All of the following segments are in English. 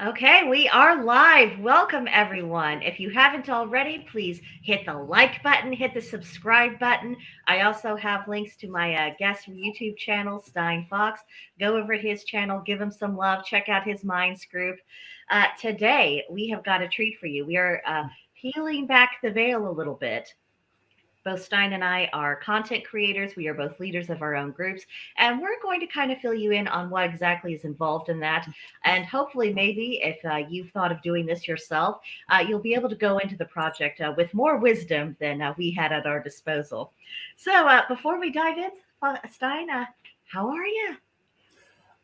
Okay, we are live. Welcome, everyone. If you haven't already, please hit the like button, hit the subscribe button. I also have links to my guest YouTube channel, Stijn Fawkes. Go over to his channel, give him some love, check out his Minds group. Today, we have got a treat for you. We are peeling back the veil a little bit. Both Stein and I are content creators. We are both leaders of our own groups, and we're going to kind of fill you in on what exactly is involved in that. And hopefully, maybe if you've thought of doing this yourself, you'll be able to go into the project with more wisdom than we had at our disposal. So, before we dive in, Stein, how are you?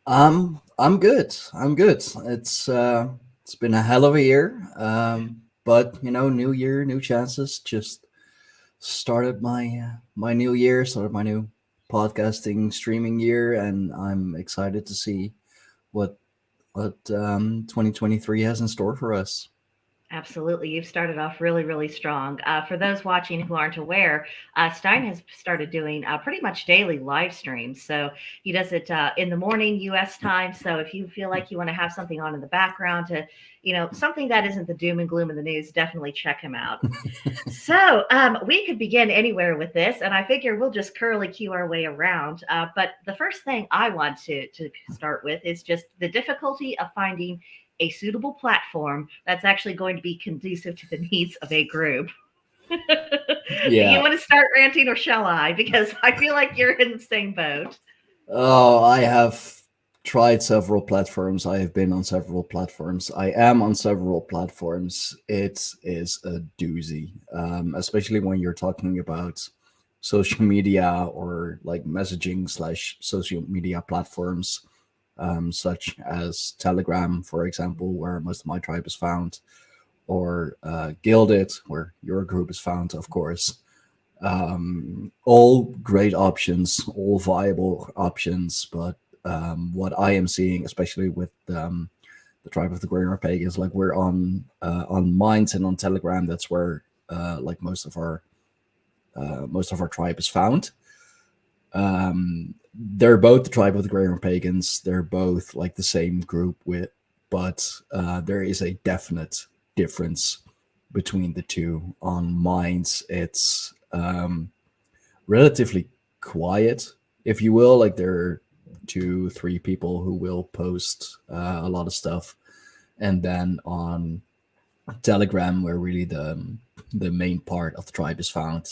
I'm good. I'm good. It's been a hell of a year. But new year, new chances. Just started my new year, started my new podcasting streaming year, and I'm excited to see what 2023 has in store for us. Absolutely. You've started off really, really strong. For those watching who aren't aware, Stein has started doing pretty much daily live streams. So he does it in the morning US time. So if you feel like you want to have something on in the background to, something that isn't the doom and gloom of the news, definitely check him out. So we could begin anywhere with this, and I figure we'll just curly cue our way around. But the first thing I want to start with is just the difficulty of finding a suitable platform that's actually going to be conducive to the needs of a group. Do you Yeah. want to start ranting or shall I? Because I feel like you're in the same boat. Oh, I have tried several platforms. I have been on several platforms. I am on several platforms. It is a doozy, especially when you're talking about social media or like messaging slash social media platforms, such as Telegram, for example, where most of my tribe is found, or Gilded, where your group is found, of course. All great options, all viable options, but what I am seeing, especially with the tribe of the Greyhorn Pagans, like we're on Minds and on Telegram. That's where like most of our tribe is found. They're both the tribe of the Greyhorn Pagans. They're both like the same group with, but there is a definite difference between the two. On Minds, it's relatively quiet, if you will. Like there are two, three people who will post a lot of stuff, and then on Telegram, where really the main part of the tribe is found,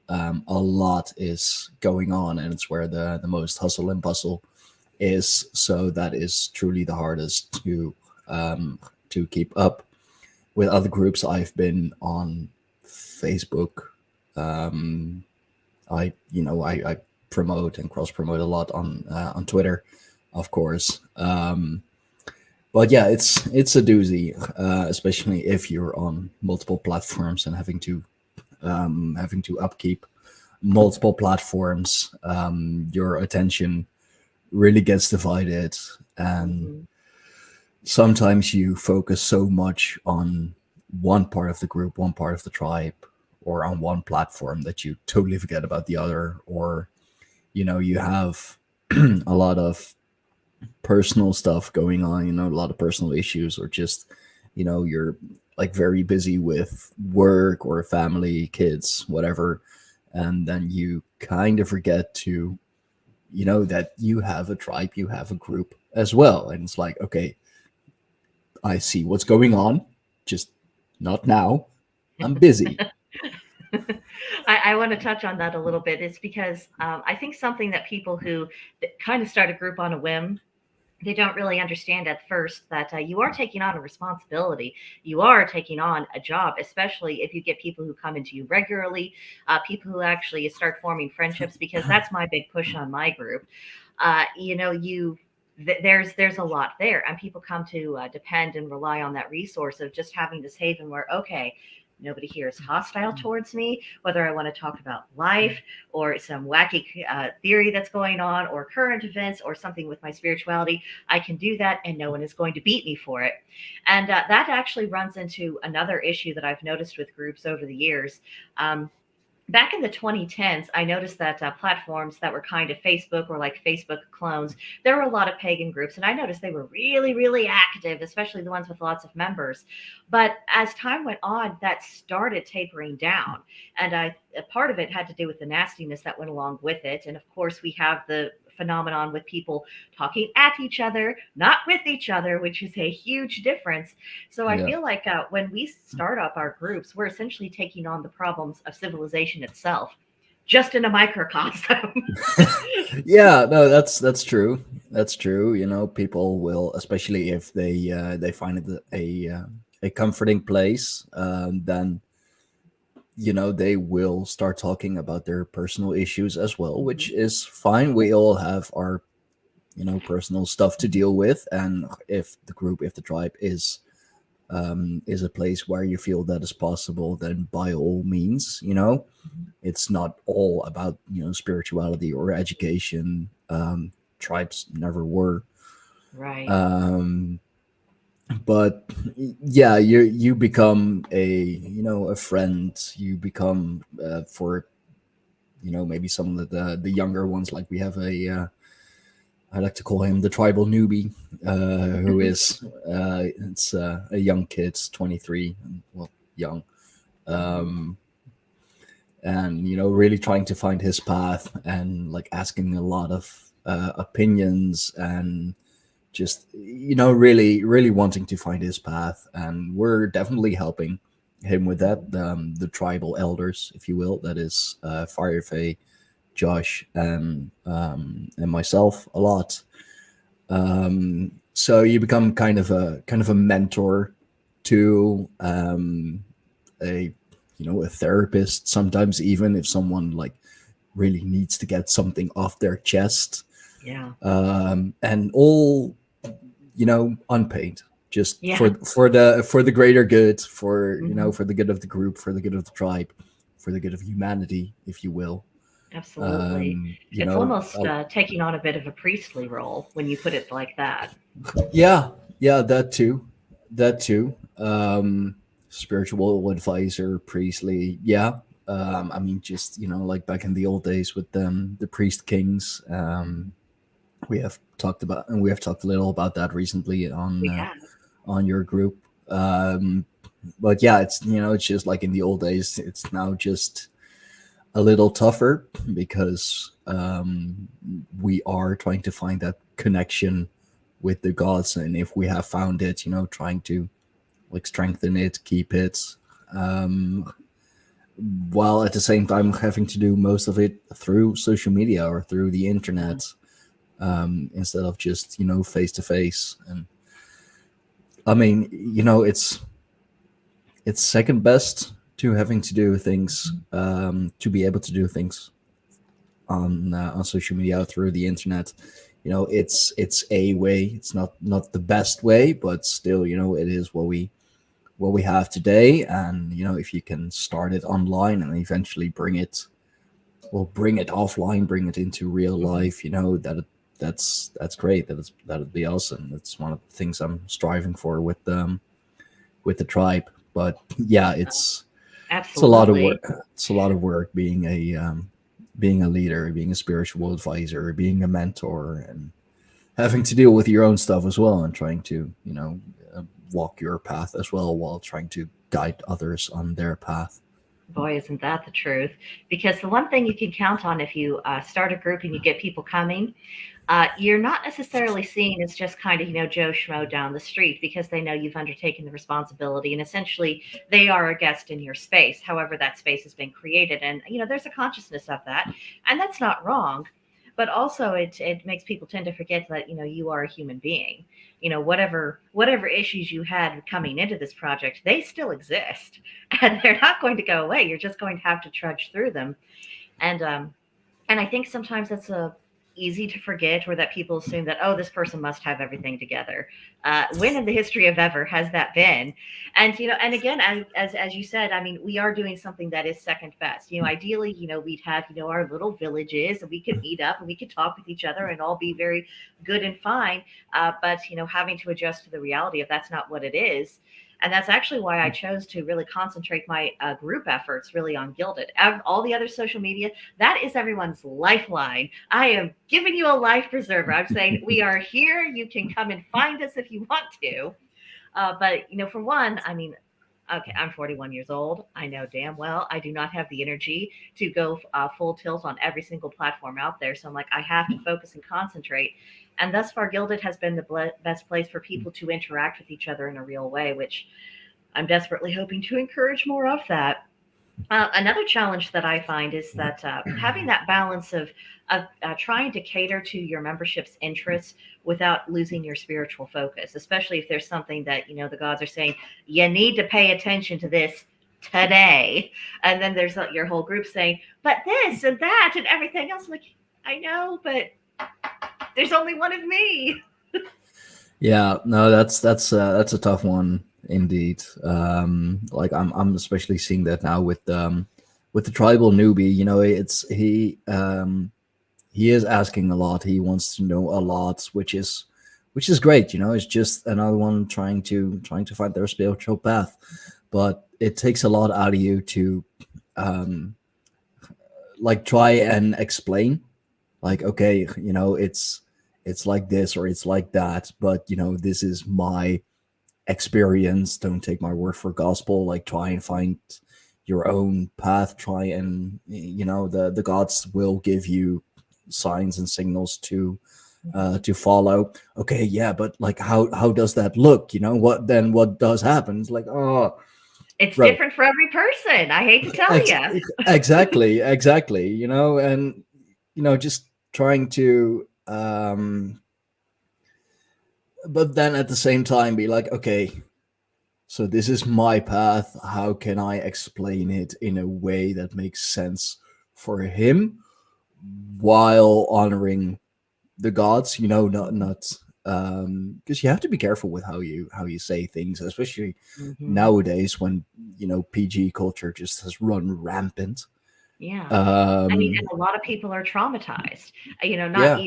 a lot is going on, and it's where the most hustle and bustle is. So that is truly the hardest to keep up. With other groups, I've been on Facebook. Um, I promote and cross promote a lot on Twitter, of course. But yeah, it's a doozy, especially if you're on multiple platforms and having to upkeep multiple platforms. Your attention really gets divided, and Mm-hmm. sometimes you focus so much on one part of the group, one part of the tribe, or on one platform that you totally forget about the other, or you have a lot of personal stuff going on, a lot of personal issues, or just you're like very busy with work or family, kids, whatever, and then you kind of forget to that you have a tribe, you have a group as well, and it's like, okay, I see what's going on, just not now. I'm busy. I want to touch on that a little bit. It's because I think something that people who kind of start a group on a whim, they don't really understand at first that you are taking on a responsibility. You are taking on a job, especially if you get people who come into you regularly, people who actually start forming friendships, because that's my big push on my group. You there's a lot there, and people come to depend and rely on that resource of just having this haven where, okay, nobody here is hostile towards me, whether I want to talk about life or some wacky theory that's going on, or current events, or something with my spirituality. I can do that, and no one is going to beat me for it. And that actually runs into another issue that I've noticed with groups over the years. Um, back in the 2010s, I noticed that platforms that were kind of Facebook or like Facebook clones, there were a lot of pagan groups, and I noticed they were really, really active, especially the ones with lots of members. But as time went on, that started tapering down, and a part of it had to do with the nastiness that went along with it, and of course, we have the phenomenon with people talking at each other, not with each other, which is a huge difference. So I Yeah. feel like when we start up our groups, we're essentially taking on the problems of civilization itself, just in a microcosm. Yeah, no, that's true. That's true. People will, especially if they find it a comforting place, then they will start talking about their personal issues as well, which Mhm. is fine. We all have our personal stuff to deal with, and if the tribe is a place where you feel that is possible, then by all means, it's not all about spirituality or education. Tribes never were. Right. um but yeah, you become a friend. You become for maybe some of the younger ones, like we have I like to call him the tribal newbie, who is it's a young kid, 23, well, young, Mhm. um, and really trying to find his path, and like asking a lot of opinions, and just really really wanting to find his path. And we're definitely helping him with that. The tribal elders, if you will, that is Firefay, Josh, and myself a lot. So you become kind of a mentor to a a therapist sometimes, even if someone like really needs to get something off their chest, Yeah. and all unpaid, just Yeah. for the greater good, for Hmm. for the good of the group, for the good of the tribe, for the good of humanity, if you will. Absolutely. um you It's know almost taking on a bit of a priestly role when you put it like that. yeah, yeah, that too, that too. Spiritual advisor, priestly, yeah. I mean, just like back in the old days with the priest kings. We have talked a little about that recently We have. on your group. But yeah, it's just like in the old days. It's now just a little tougher because we are trying to find that connection with the gods, and if we have found it, trying to like strengthen it, keep it, um, while at the same time having to do most of it through social media or through the Yeah. internet, instead of just face to face. And I mean, it's second best to having to do things, to be able to do things on social media through the internet. It's a way. It's not the best way, but still, it is what we have today. And if you can start it online and eventually bring it offline, bring it into real Hmm. life, that's great. That'd be awesome. That's one of the things I'm striving for with the tribe. But yeah, it's a lot of Absolutely. work. It's a lot of work being a leader, being a spiritual advisor, being a mentor, and having to deal with your own stuff as well, and trying to walk your path as well, while trying to guide others on their path. Boy, isn't that the truth? Because the one thing you can count on if you start a group and you get people coming, you're not necessarily seen as just kind of, Joe Schmo down the street because they know you've undertaken the responsibility and essentially they are a guest in your space, however that space has been created. And, there's a consciousness of that. And that's not wrong. But also it makes people tend to forget that, you are a human being. Whatever issues you had coming into this project, they still exist and they're not going to go away. You're just going to have to trudge through them. And I think sometimes that's easy to forget, or that people assume that, oh, this person must have everything together. When in the history of ever has that been? And and again, as you said, I mean, we are doing something that is second best. Ideally, we'd have our little villages, and we could meet up and we could talk with each other and all be very good and fine. But having to adjust to the reality of that's not what it is. And that's actually why I chose to really concentrate my group efforts really on Gilded. All the other social media, that is everyone's lifeline. I am giving you a life preserver. I'm saying we are here. You can come and find us if you want to. But, for one, I mean, okay, I'm 41 years old. I know damn well I do not have the energy to go full tilt on every single platform out there. So I'm like, I have to focus and concentrate. And thus far, Gilded has been the best place for people to interact with each other in a real way, which I'm desperately hoping to encourage more of that. Another challenge that I find is that having that balance of trying to cater to your membership's interests without losing your spiritual focus, especially if there's something that the gods are saying you need to pay attention to this today, and then there's your whole group saying, but this and that and everything else. I'm like, I know, but there's only one of me. Yeah, no, that's a tough one indeed. Like I'm especially seeing that now with the tribal newbie. He is asking a lot. He wants to know a lot, which is great. It's just another one trying to find their spiritual path, but it takes a lot out of you to like try and explain. Like, okay, it's like this or it's like that, but this is my experience. Don't take my word for gospel. Like, try and find your own path. Try and the gods will give you signs and signals to follow. Okay, yeah, but like how does that look? What does happen? It's like, oh, It's bro. different for every person. I hate to tell you. Exactly. And just trying to but then at the same time be like, okay, so this is my path. How can I explain it in a way that makes sense for him while honoring the gods? Not because you have to be careful with how you say things, especially Mm-hmm. nowadays when PG culture just has run rampant. Yeah. I mean, um and a lot of people are traumatized. Not yeah,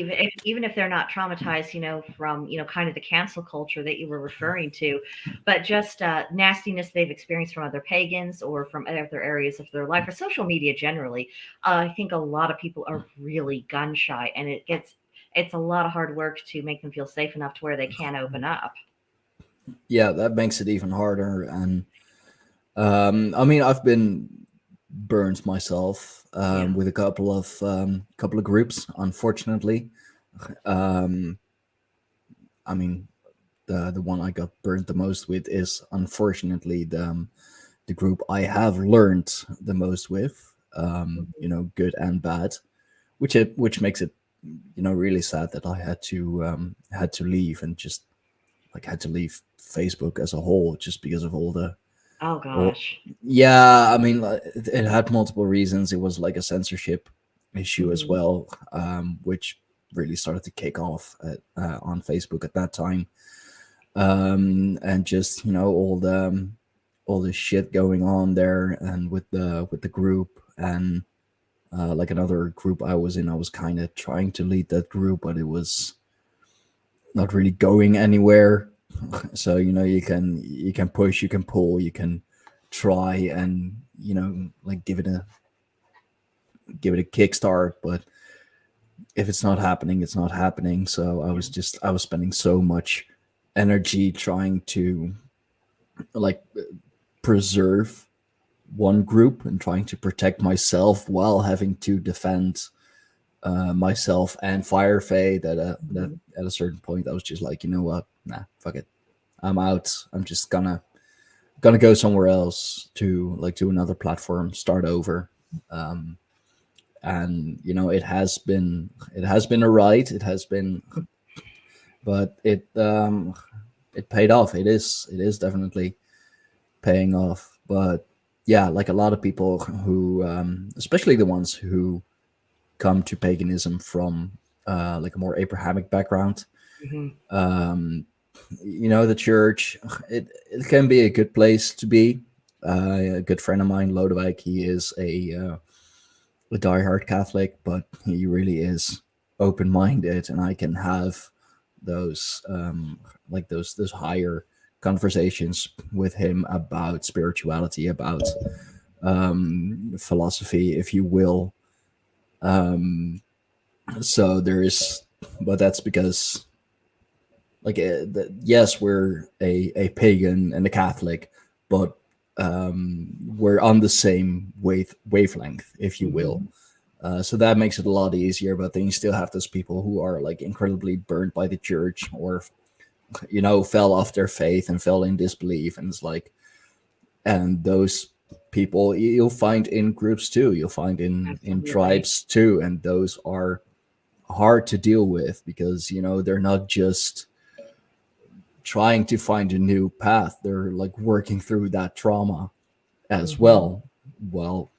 even if they're not traumatized, from kind of the cancel culture that you were referring to, but just nastiness they've experienced from other pagans or from other areas of their life or social media generally. I think a lot of people are really gun shy, and it's a lot of hard work to make them feel safe enough to where they can open up. yeah, that makes it even harder. And I mean, I've been burned myself Yeah. with a couple of groups, unfortunately. um I mean, the one I got burned the most with is unfortunately the group I have learned the most with, good and bad, which makes it really sad that I had to leave, and just like had to leave Facebook as a whole, just because of all the Oh all gosh. yeah, I mean, like, it had multiple reasons. It was like a censorship issue as Hmm. well, which really started to kick off on Facebook at that time. And just all the shit going on there, and with the group, and like another group I was in, I was kind of trying to lead that group, but it was not really going anywhere. So you can push, you can pull, you can try and like give it a kickstart, but if it's not happening, it's not happening. So Yeah. I was spending so much energy trying to like preserve one group and trying to protect myself while having to defend myself and Fire Faye, that Hmm. at a certain point I was just like, you know what, nah, fuck it, I'm out. I'm just gonna go somewhere else, to another platform, start over. um and it has been a ride. It has been, but it paid off. It is definitely paying off. But yeah, like a lot of people who, especially the ones who come to paganism from like a more Abrahamic background, Hmm. um the church, it can be a good place to be. A good friend of mine, Lodewijk, he is a diehard Catholic, but he really is open minded, and I can have those like those higher conversations with him about spirituality, about philosophy, if you will. Um, so there is, but that's because, like, yes, we're a pagan and a Catholic, but we're on the same wavelength, if you will. So that makes it a lot easier. But then you still have those people who are like incredibly burned by the church, or fell off their faith and fell in disbelief, and it's like, and those people you'll find in groups too. You'll find in Absolutely. tribes too, and those are hard to deal with because they're not just trying to find a new path. They're like working through that trauma as Hmm. well, while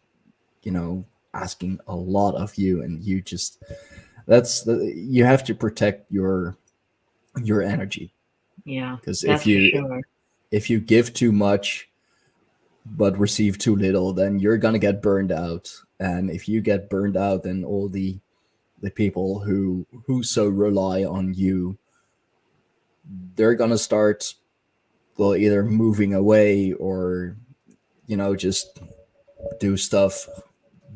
asking a lot of you, and you have to protect your energy, Yeah, because that's for sure. if you give too much but receive too little, then you're gonna get burned out. And if you get burned out, then all the people who so rely on you, they're gonna start, well, either moving away, or just do stuff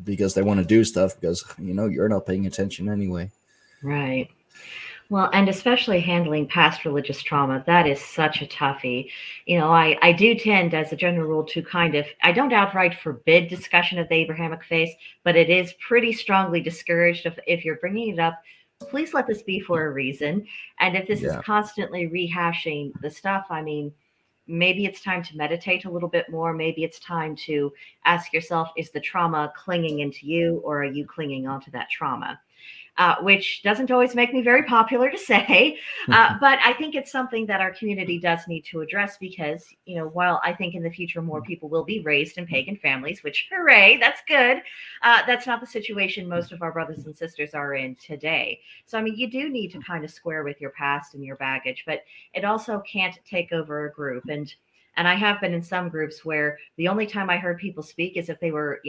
because they want to do stuff, because you're not paying attention anyway. Right. Well, and especially handling past religious trauma, that is such a toughie. I do tend, as a general rule, to I don't outright forbid discussion of the Abrahamic faith, but it is pretty strongly discouraged. If you're bringing it up, please let this be for a reason. And if this is Yeah. constantly rehashing the stuff, I mean, maybe it's time to meditate a little bit more. Maybe it's time to ask yourself, is the trauma clinging into you, or are you clinging onto that trauma? Which doesn't always make me very popular to say. But I think it's something that our community does need to address because, while I think in the future more people will be raised in pagan families, which hooray, that's good, that's not the situation most of our brothers and sisters are in today. So, I mean, you do need to kind of square with your past and your baggage, but it also can't take over a group. And I have been in some groups where the only time I heard people speak is if they were,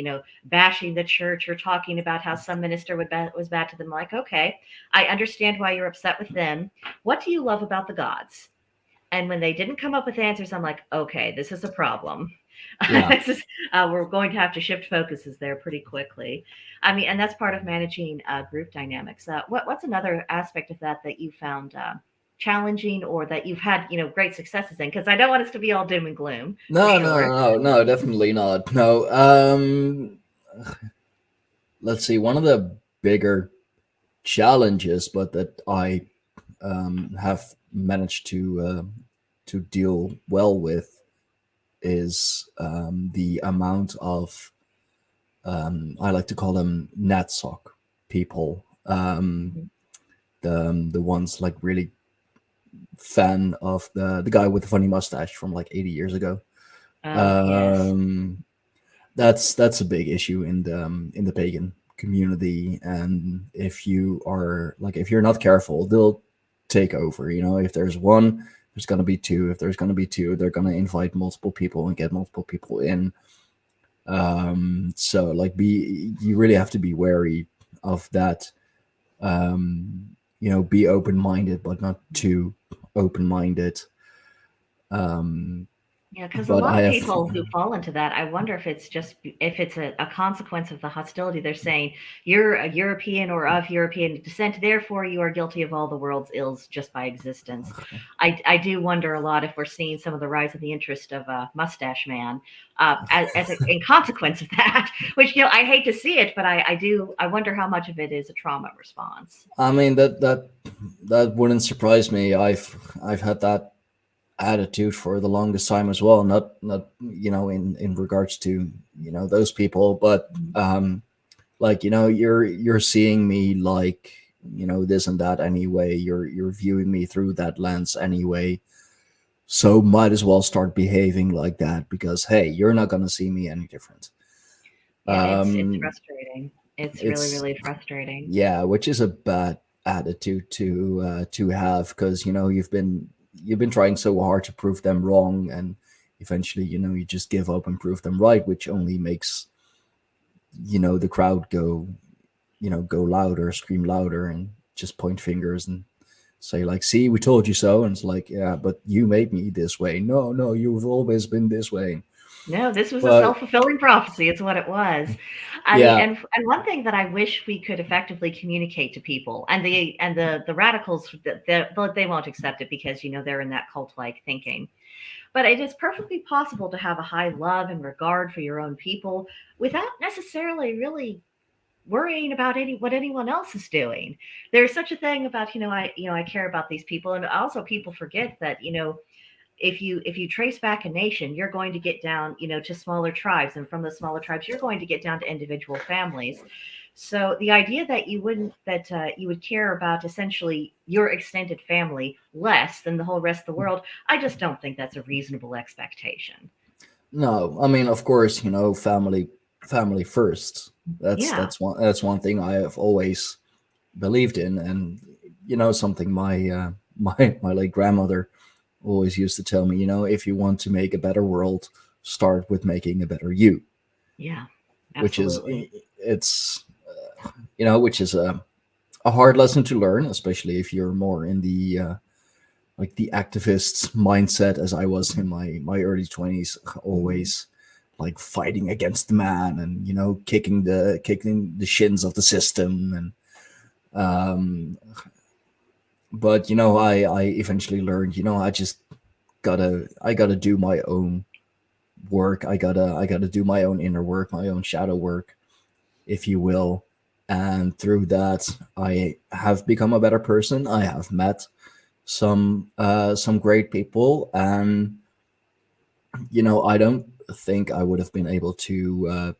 bashing the church or talking about how some minister was bad to them. Like, okay, I understand why you're upset with them. What do you love about the gods? And when they didn't come up with answers, I'm like, okay, this is a problem. Yeah. This is, we're going to have to shift focuses there pretty quickly. I mean, and that's part of managing group dynamics. What's another aspect of that you found challenging, or that you've had great successes in? Because I don't want us to be all doom and gloom for No, no, sure. no, no, definitely not. No. Let's see. One of the bigger challenges, but that I have managed to deal well with, is the amount of, I like to call them NatSoc people. Mhm. The ones like really fan of the guy with the funny mustache from like 80 years ago. Oh yes. Um, that's a big issue in the pagan community. And if you're not careful, they'll take over. If there's one, there's gonna be two. If there's gonna be two, they're gonna invite multiple people and get multiple people in. So like, you really have to be wary of that. Be open-minded, but not too open-minded. um Yeah, because a but lot I of have people who fall into that, I wonder if it's just if it's a consequence of the hostility. They're saying you're a European or of European descent, therefore you are guilty of all the world's ills just by existence. I do wonder a lot if we're seeing some of the rise of the interest of Mustache Man in consequence of that. Which I hate to see it, but I wonder how much of it is a trauma response. I mean, that wouldn't surprise me. I've had that attitude for the longest time as well. Not in regards to those people, but like, you're seeing me like this and that anyway. You're viewing me through that lens anyway. So might as well start behaving like that, because hey, you're not gonna see me any different. Yeah, it's Um, frustrating. It's really it's really frustrating. Yeah, which is a bad attitude to have, because you've been trying so hard to prove them wrong, and eventually you just give up and prove them right, which only makes the crowd go louder, scream louder, and just point fingers, and say like, see, we told you so. And it's like, yeah, but you made me this way. No, no, you've always been this way. No, this was a But self-fulfilling prophecy. It's what it was. I mean, yeah, and one thing that I wish we could effectively communicate to people, and the radicals, they won't accept it because they're in that cult-like thinking. But it is perfectly possible to have a high love and regard for your own people without necessarily really worrying about what anyone else is doing. There's such a thing about I care about these people, and also people forget that if you trace back a nation, you're going to get down to smaller tribes, and from the smaller tribes, you're going to get down to individual families. So the idea that you would care about essentially your extended family less than the whole rest of the world, I just don't think that's a reasonable expectation. no, I mean, of course, family first. That's Yeah, that's one thing I have always believed in, and something my late grandmother always used to tell me. If you want to make a better world, start with making a better you. yeah, Which is absolutely. it's which is a hard lesson to learn, especially if you're more in the like the activist mindset, as I was in my early 20s, always like fighting against the man, and kicking the shins of the system. And but I eventually learned, I gotta do my own work. I gotta do my own inner work, my own shadow work, if you will. And through that, I have become a better person. I have met some great people, and I don't think I would have been able to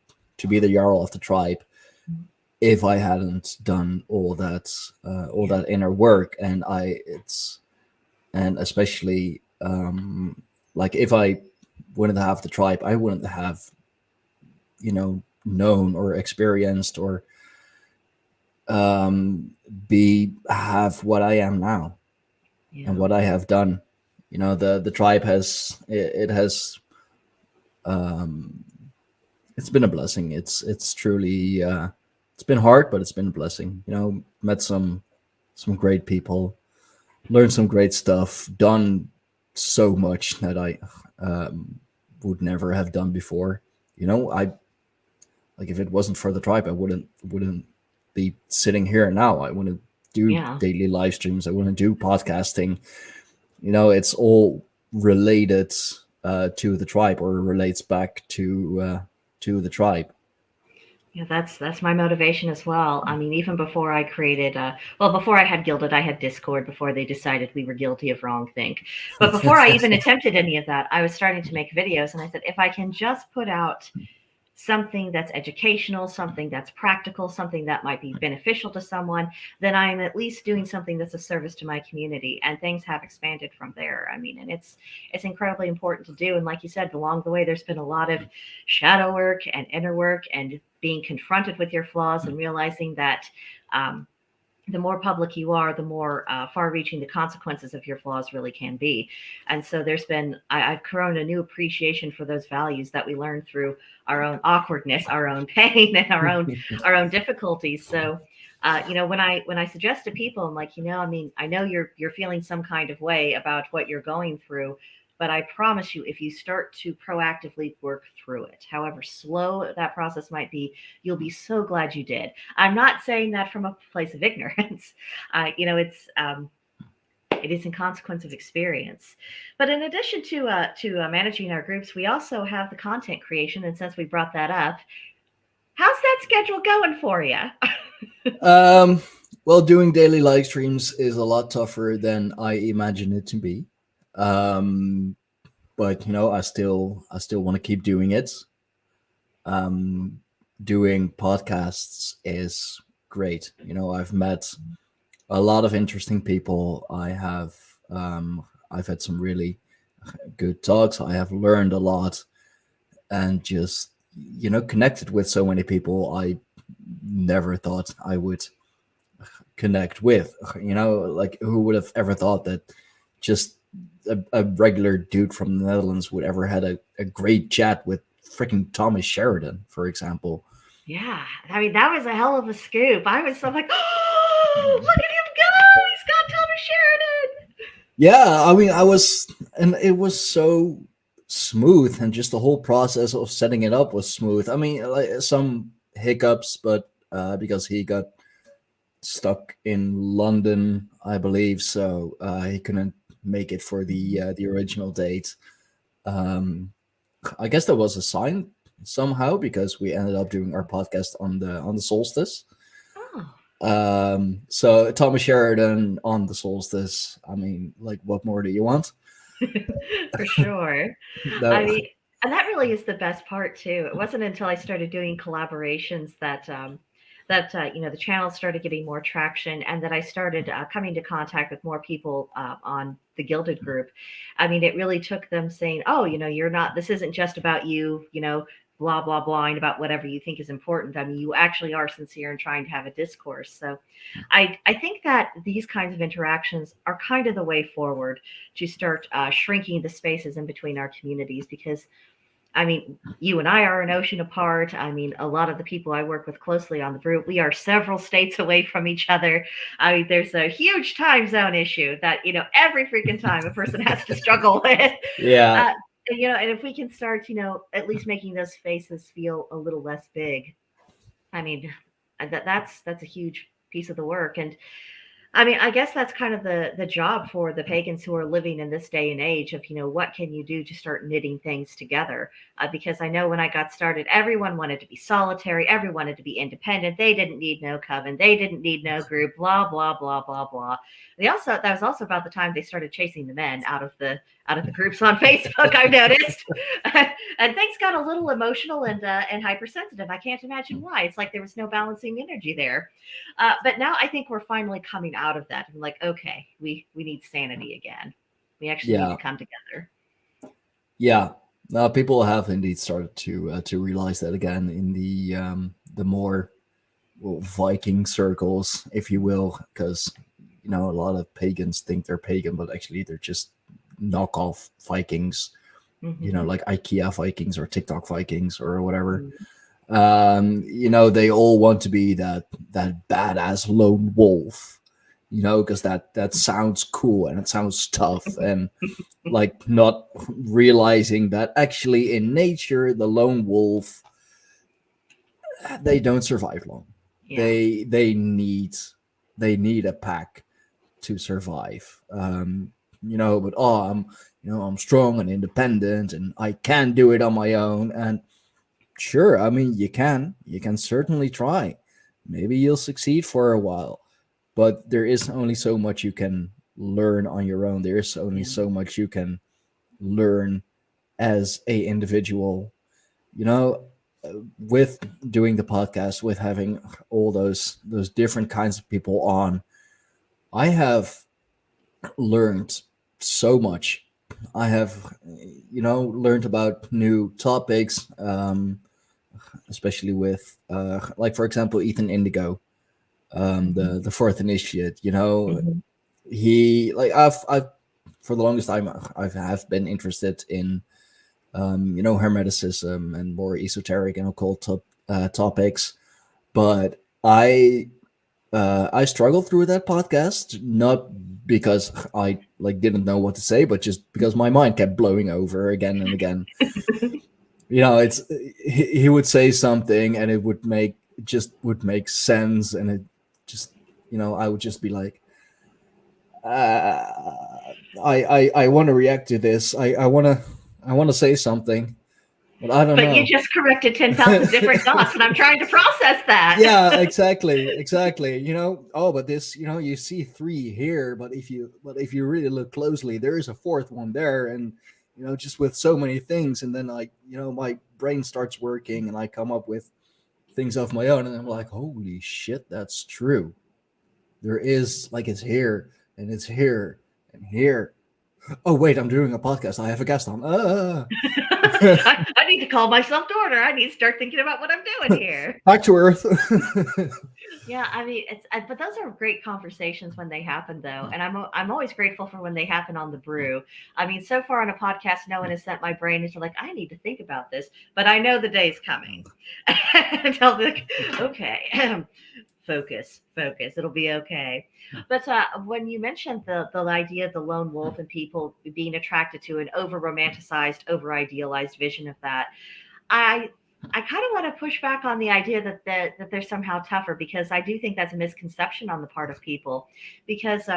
be the Jarl of the tribe if I hadn't done all Yeah, that inner work. And especially like if I wouldn't have the tribe, I wouldn't have known or experienced or be have what I am now and yeah. what I have done. The tribe it has it's been a blessing. It's truly it's been hard, but it's been a blessing. Met some great people, learned some great stuff, done so much that I would never have done before. I like if it wasn't for the tribe, I wouldn't be sitting here now. I wouldn't do Yeah. daily live streams. I wouldn't do podcasting. It's all related to the tribe, or relates back to the tribe. Yeah, that's my motivation as well. I mean, even before I created, well, before I had Gilded, I had Discord before they decided we were guilty of wrong think. But before I even attempted any of that, I was starting to make videos, and I said, if I can just put out something that's educational, something that's practical, something that might be beneficial to someone, then I'm at least doing something that's a service to my community. And things have expanded from there. I mean, and it's incredibly important to do. And like you said, along the way, there's been a lot of shadow work and inner work and being confronted with your flaws and realizing that the more public you are, the more far-reaching the consequences of your flaws really can be. And so I've grown a new appreciation for those values that we learn through our own awkwardness, our own pain, and our own difficulties. So, when I suggest to people, I'm like, I mean, I know you're feeling some kind of way about what you're going through, but I promise you, if you start to proactively work through it, however slow that process might be, you'll be so glad you did. I'm not saying that from a place of ignorance. It is in consequence of experience. But in addition to managing our groups, we also have the content creation. And since we brought that up, how's that schedule going for you? Um, well, doing daily live streams is a lot tougher than I imagined it to be. Um, but I still want to keep doing it. Um, Doing podcasts is great. I've met a lot of interesting people. I've had some really good talks. I have learned a lot, and just connected with so many people I never thought I would connect with. Like, who would have ever thought that just a regular dude from the Netherlands would ever had a great chat with freaking Thomas Sheridan, for example. Yeah, I mean, that was a hell of a scoop. I was so like, oh, look at him go! He's got Thomas Yeah, I mean, and it was so smooth, and just the whole process of setting it up was smooth. I mean, like some hiccups, but because he got stuck in London, I believe, so he couldn't make it for the original date. Um, I guess that was a sign somehow, because we ended up doing our podcast on the solstice. Oh, So Thomas Sheridan on the solstice. I mean, like, what more do you want? for sure. I No, mean, and that really is the best part too. It wasn't until I started doing collaborations that you know, the channel started getting more traction, and that I started coming to contact with more people on the Gilded group. I mean, it really took them saying, "Oh, you know, you're not. This isn't just about you. You know." Blah blah blah and about whatever you think is important. I mean, you actually are sincere in trying to have a discourse. So I think that these kinds of interactions are kind of the way forward to start shrinking the spaces in between our communities, because I mean, you and I are an ocean apart. I mean, a lot of the people I work with closely on the group, we are several states away from each other. I mean, there's a huge time zone issue that, you know, every freaking time a person has to struggle with. yeah, Uh, you know, and if we can start, you know, at least making those spaces feel a little less big, I mean, that's a huge piece of the work. And I mean, I guess that's kind of the job for the pagans who are living in this day and age of, you know, what can you do to start knitting things together? Because I know when I got started, everyone wanted to be solitary, everyone wanted to be independent. They didn't need no coven, they didn't need no group, blah blah blah blah blah. They also that was also about the time they started chasing the men out of the groups on Facebook. I've noticed, and things got a little emotional and hypersensitive. I can't imagine why. It's like there was no balancing energy there. But now I think we're finally coming out of that. I'm like, okay, we need sanity again. We actually need to yeah, come together. yeah. People have indeed started to realize that again in the more, well, Viking circles, if you will, because a lot of pagans think they're pagan, but actually they're just knockoff Vikings. Mm-hmm. Like IKEA Vikings or TikTok Vikings or whatever. Mm-hmm. They all want to be that badass lone wolf, because that sounds cool and it sounds tough, and like not realizing that actually in nature the lone wolf, they don't survive long. Yeah. They need a pack to survive. But I'm strong and independent and I can do it on my own. And sure, I mean, you can certainly try. Maybe you'll succeed for a while, but there is only so much you can learn on your own. There is only Yeah. so much you can learn as a individual. You know, with doing the podcast, with having all those different kinds of people on, I have learned so much. I have, learned about new topics, especially with, like, for example, Ethan Indigo, Mm-hmm. the fourth initiate. Mm-hmm. He, like, I've for the longest time I have been interested in, hermeticism and more esoteric and occult topics, but I struggled through that podcast, not because I like didn't know what to say, but just because my mind kept blowing over again and again. It's he would say something and it would make sense, and it just I would just be like, I want to react to this. I want to say something, but I don't But you know. just corrected 10,000 different thoughts, and I'm trying to process that. Yeah, exactly. Oh, but this, you see three here, but if you really look closely, there is a fourth one there, and just with so many things, and then my brain starts working, and I come up with things of my own, and I'm like, holy shit, that's true. There is, like, it's here, and it's here, and here. Oh wait, I'm doing a podcast. I have a guest on. I need to call myself to order. I need to start thinking about what I'm doing here. Back to earth. Yeah, I mean, but those are great conversations when they happen, though, and I'm always grateful for when they happen on the brew. I mean, so far on a podcast, no one has sent my brain into like I need to think about this, but I know the day's coming, and I'll be like, okay, focus. It'll be okay. But when you mentioned the idea of the lone wolf and people being attracted to an over romanticized, over idealized vision of that, I I kind of want to push back on the idea that they're somehow tougher, because I do think that's a misconception on the part of people. Because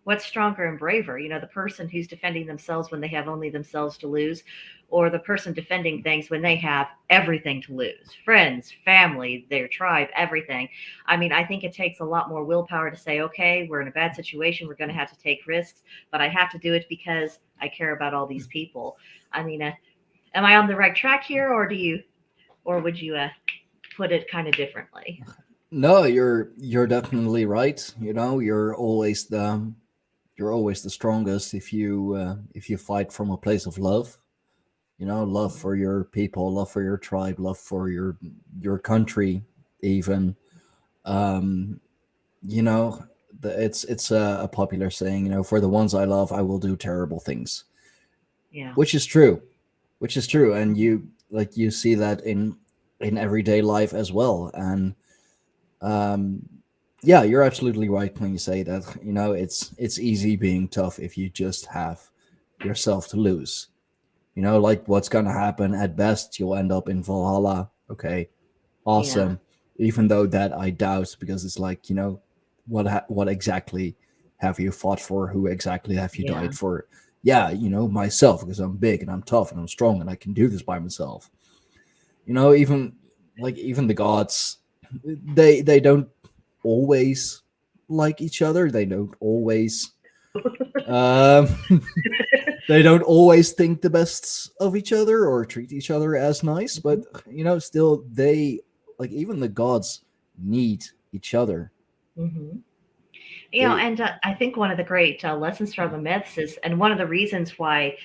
what's stronger and braver? You know, the person who's defending themselves when they have only themselves to lose, or the person defending things when they have everything to lose, friends, family, their tribe, everything. I mean, I think it takes a lot more willpower to say, okay, we're in a bad situation, we're going to have to take risks, but I have to do it because I care about all these people. I mean, am I on the right track here, or would you put it kind of differently? No, you're definitely right. You're always the strongest if you fight from a place of love. Love for your people, love for your tribe, love for your country, even. Um, you know, it's a popular saying. For the ones I love, I will do terrible things, Yeah. which is true, and you see that in everyday life as well. And um, yeah, you're absolutely right when you say that. It's easy being tough if you just have yourself to lose. Like what's gonna happen at best, you'll end up in Valhalla. Okay, Yeah. awesome. Even though that I doubt, because it's like, what exactly have you fought for? Who exactly have you Yeah. died for? Yeah, myself, because I'm big and I'm tough and I'm strong and I can do this by myself. Even even the gods, they don't always like each other. They don't always um, they don't always think the best of each other or treat each other as nice, but still they, like, even the gods need each other. Hmm. They And I think one of the great lessons from the myths is, and one of the reasons why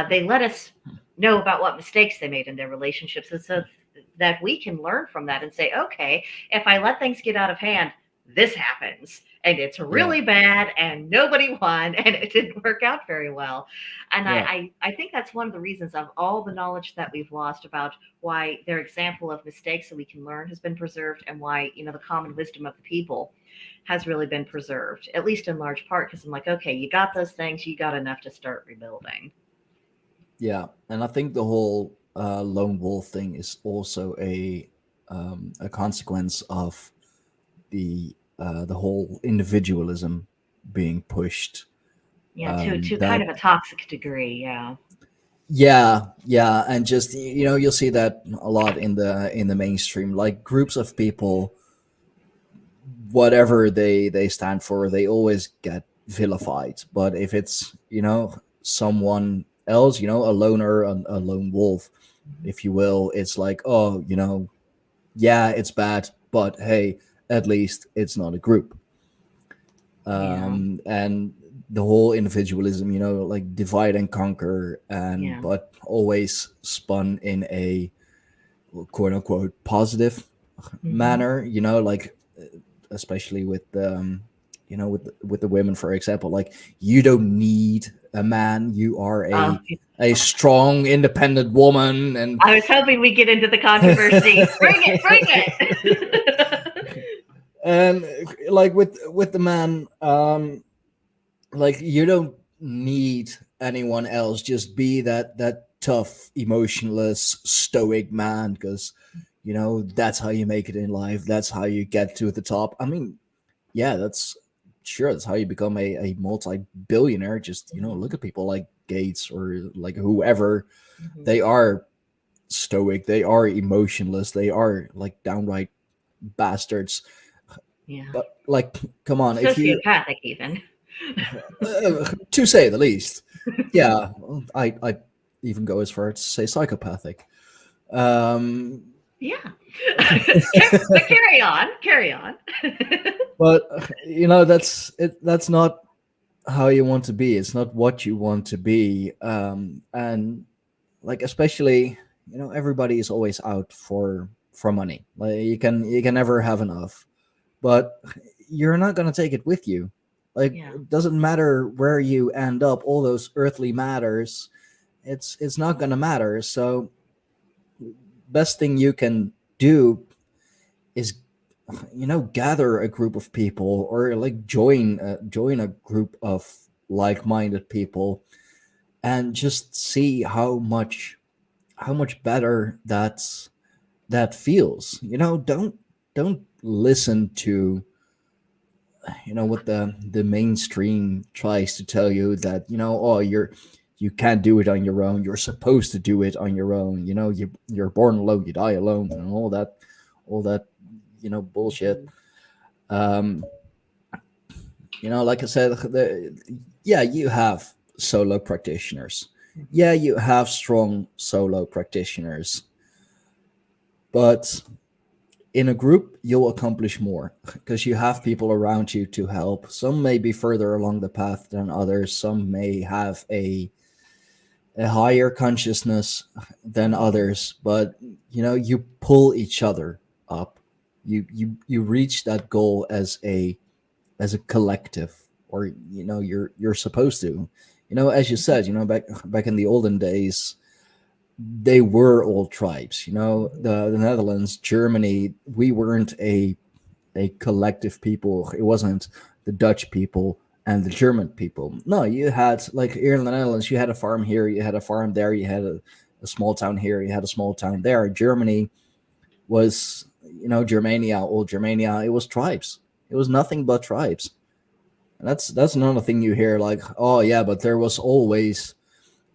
they let us know about what mistakes they made in their relationships, is so that we can learn from that and say, okay, if I let things get out of hand, this happens. And it's Yeah, really bad, and nobody won, and it didn't work out very well. And yeah, I think that's one of the reasons of all the knowledge that we've lost about why their example of mistakes that we can learn has been preserved, and why, the common wisdom of the people has really been preserved, at least in large part, because I'm like, okay, you got those things, you got enough to start rebuilding. yeah. And I think the whole lone wolf thing is also a consequence of the whole individualism being pushed. Yeah, to kind That of a toxic degree. Yeah. Yeah, yeah, and just you'll see that a lot in the mainstream, like groups of people, whatever they stand for, they always get vilified. But if it's someone else, a loner, a lone wolf, if you will, it's like, oh, yeah, it's bad, but hey, at least it's not a group. Yeah. And the whole individualism, like divide and conquer, and Yeah. but always spun in a quote unquote positive Hmm. manner, like especially with with the women, for example. Like, you don't need a man, you are Uh, a strong independent woman. And I was hoping we get into the controversy. Bring it, bring it. and like with the man, like, you don't need anyone else, just be that tough, emotionless, stoic man, because that's how you make it in life, that's how you get to the top. I mean, yeah, that's how you become a multi-billionaire. Just look at people like Gates or like whoever. They Hmm. are stoic, they are emotionless, they are like downright bastards. Yeah. But like, come on, if you Sociopathic, even. to say the least. Yeah, I even go as far as to say psychopathic. Um, Yeah. But carry on, carry on. but that's it. That's not how you want to be. It's not what you want to be. And like, especially, everybody is always out for money. Like, you can never have enough, but you're not gonna take it with you. Like, Yeah. it doesn't matter where you end up. All those earthly matters, it's not gonna matter. So best thing you can do is gather a group of people, or like join a group of like-minded people, and just see how much better that feels. Don't listen to what the mainstream tries to tell you, that oh, you can't do it on your own, you're supposed to do it on your own, you're born alone, you die alone, and all that bullshit. um like I said, yeah, you have solo practitioners, yeah, you have strong solo practitioners, but in a group you'll accomplish more because you have people around you to help. Some may be further along the path than others, some may have a higher consciousness than others, but you pull each other up. You reach that goal as a collective, or you're supposed to. As you said, back in the olden days, they were all tribes. The Netherlands, Germany, we weren't a collective people. It wasn't the Dutch people and the German people. No, you had, like, here in the Netherlands, you had a farm here, you had a farm there, you had a small town here, you had a small town there. Germany was, Germania, old Germania, it was tribes. It was nothing but tribes. And that's another thing you hear, like, oh yeah, but there was always,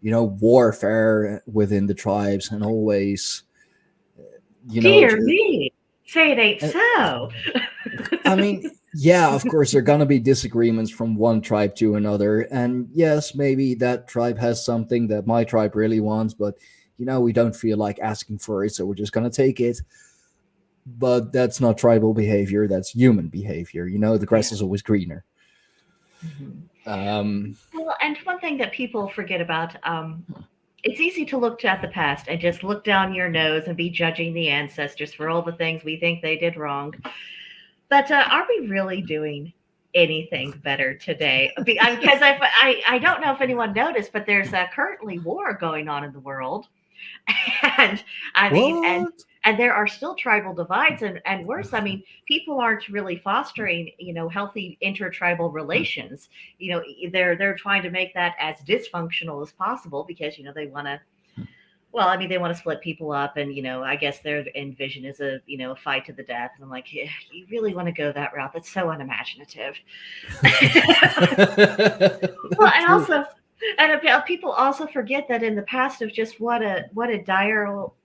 warfare within the tribes, and always, Dear me, say it ain't and, so. I mean, yeah, of course, there are gonna be disagreements from one tribe to another, and yes, maybe that tribe has something that my tribe really wants, but we don't feel like asking for it, so we're just gonna take it. But that's not tribal behavior; that's human behavior. The Yeah. grass is always greener. Mhm. Um, Well, and one thing that people forget about, it's easy to look at the past and just look down your nose and be judging the ancestors for all the things we think they did wrong. But are we really doing anything better today? Because I don't know if anyone noticed, but there's currently war going on in the world. And I mean, what? and there are still tribal divides, and worse, I mean, people aren't really fostering, healthy intertribal relations. They're trying to make that as dysfunctional as possible because they want to, well, I mean, they want to split people up, and I guess their envision is a fight to the death. And I'm like, yeah, you really want to go that route? That's so unimaginative. Well, and True. also, people also forget that in the past of just what a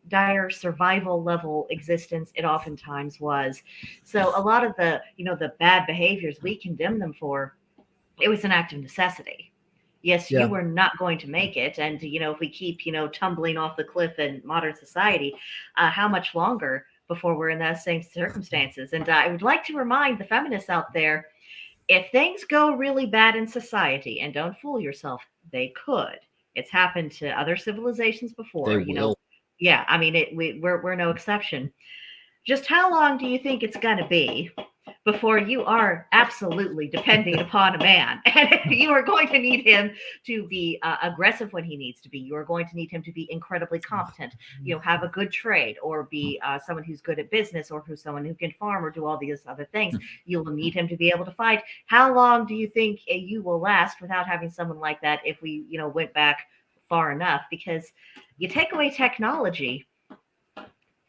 dire survival level existence it oftentimes was. So a lot of the bad behaviors we condemn them for, it was an act of necessity. Yes, you Yeah. were not going to make it, and if we keep tumbling off the cliff in modern society, how much longer before we're in those same circumstances? And I would like to remind the feminists out there, if things go really bad in society, and don't fool yourself, they could. It's happened to other civilizations They before. will. Yeah, I mean, we're no exception. Just how long do you think it's going to be before you are absolutely depending upon a man? And you are going to need him to be aggressive when he needs to be. You are going to need him to be incredibly competent, have a good trade, or be someone who's good at business, or who's someone who can farm or do all these other things. You will need him to be able to fight. How long do you think you will last without having someone like that if we, went back far enough? Because you take away technology,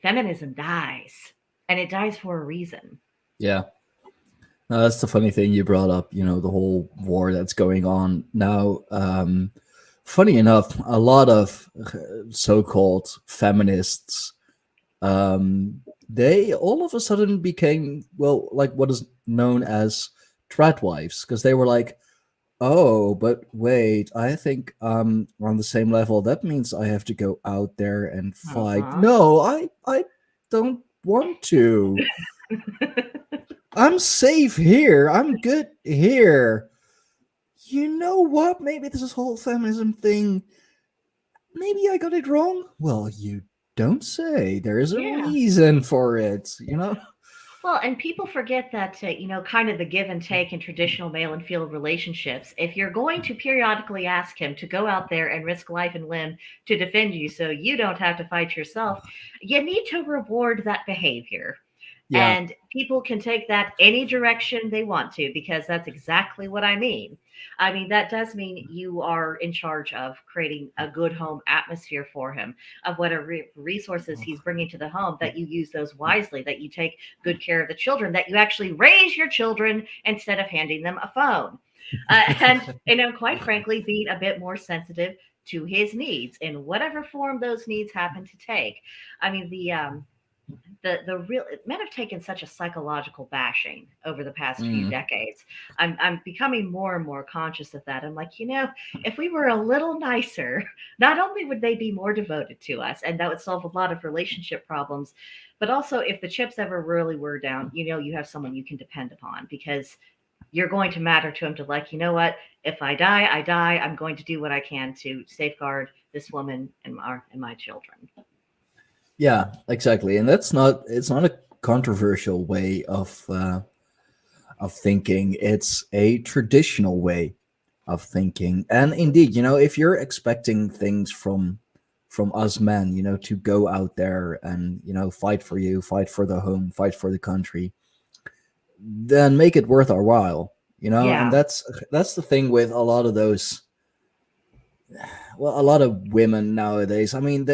feminism dies, and it dies for a reason. Yeah. No, that's the funny thing you brought up, the whole war that's going on now. Funny enough, a lot of so-called feminists, they all of a sudden became, well, like what is known as tradwives, because they were like, oh, but wait, I think on the same level. That means I have to go out there and fight. Uh-huh. No, I don't want to. I'm safe here. I'm good here. You know what? Maybe this whole feminism thing, maybe I got it wrong. Well, you don't say. There is a Yeah. reason for it. Well, and people forget that, kind of the give and take in traditional male and female relationships. If you're going to periodically ask him to go out there and risk life and limb to defend you so you don't have to fight yourself, you need to reward that behavior. Yeah. And people can take that any direction they want to, because that's exactly what I mean. I mean, that does mean you are in charge of creating a good home atmosphere for him, of whatever resources he's bringing to the home, that you use those wisely, that you take good care of the children, that you actually raise your children instead of handing them a phone. And quite frankly, being a bit more sensitive to his needs in whatever form those needs happen to take. I mean, the real men have taken such a psychological bashing over the past few Mm. decades. I'm becoming more and more conscious of that. I'm like, if we were a little nicer, not only would they be more devoted to us, and that would solve a lot of relationship problems, but also if the chips ever really were down, you have someone you can depend upon, because you're going to matter to him, to like, what, if I die, I die. I'm going to do what I can to safeguard this woman and my children. Yeah, exactly. And it's not a controversial way of thinking. It's a traditional way of thinking. And indeed, if you're expecting things from us men, to go out there and, fight for you, fight for the home, fight for the country, then make it worth our while, and Yeah. that's the thing with a lot of those, well, a lot of women nowadays. I mean,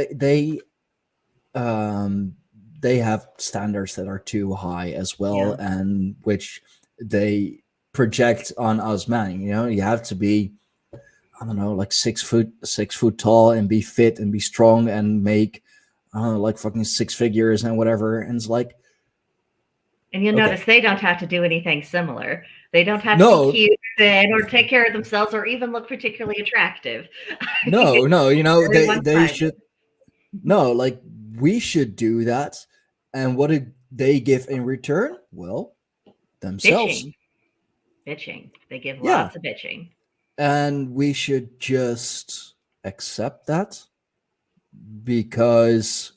um they have standards that are too high as well, Yeah. and which they project on us men. You have to be, I don't know, like 6 foot tall, and be fit and be strong and make, I don't know, like fucking six figures and whatever. And it's like, And you'll okay, notice they don't have to do anything similar. They don't have to be no, cute, thin, or take care of themselves, or even look particularly attractive. no, It's no, very they one-sided. should, no, like, we should do that. And what did they give in return? Well, themselves. Bitching. Bitching. They give Yeah. lots of bitching. And we should just accept that, because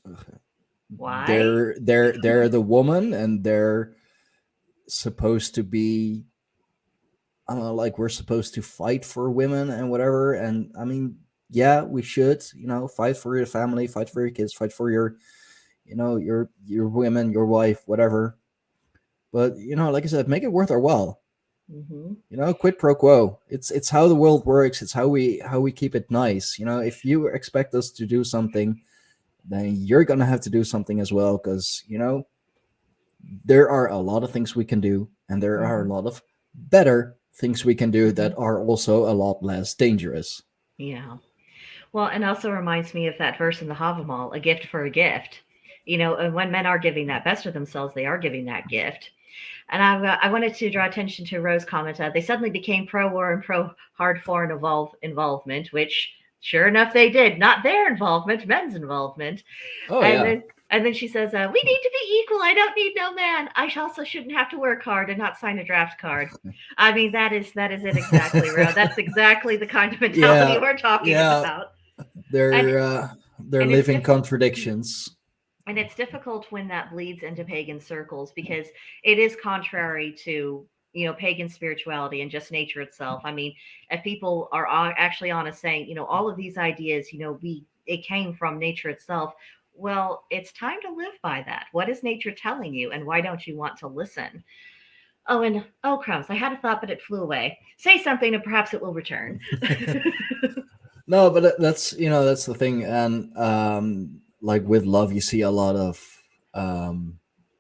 Why? they're the woman, and they're supposed to be, I don't know, like, we're supposed to fight for women and whatever. And I mean, yeah, we should, fight for your family, fight for your kids, fight for your, your women, your wife, whatever. But, like I said, make it worth our while. Hmm. Quid pro quo. It's how the world works. It's how we keep it nice. If you expect us to do something, then you're gonna have to do something as well, because there are a lot of things we can do, and there are a Hmm. lot of better things we can do Hmm. that are also a lot less dangerous. Yeah. Well, and also reminds me of that verse in the Havamal, a gift for a gift. And when men are giving that best of themselves, they are giving that gift. And I wanted to draw attention to Rose's comment. They suddenly became pro-war and pro-hard foreign involvement, which sure enough they did. Not their involvement, men's involvement. Oh And yeah. then she says, "We need to be equal. I don't need no man. I also shouldn't have to work hard and not sign a draft card." I mean, that is it exactly, Ro. That's exactly the kind of mentality Yeah, we're talking yeah. about. And They're and it's living difficult. contradictions. And it's difficult when that bleeds into pagan circles, because it is contrary to pagan spirituality and just nature itself. I mean, if people are actually honest, saying all of these ideas, we it came from nature itself. Well, it's time to live by that. What is nature telling you, and why don't you want to listen? Oh, and oh crumbs, I had a thought but it flew away. Say something and perhaps it will return. No, but that's the thing. And like, with love, you see a lot of,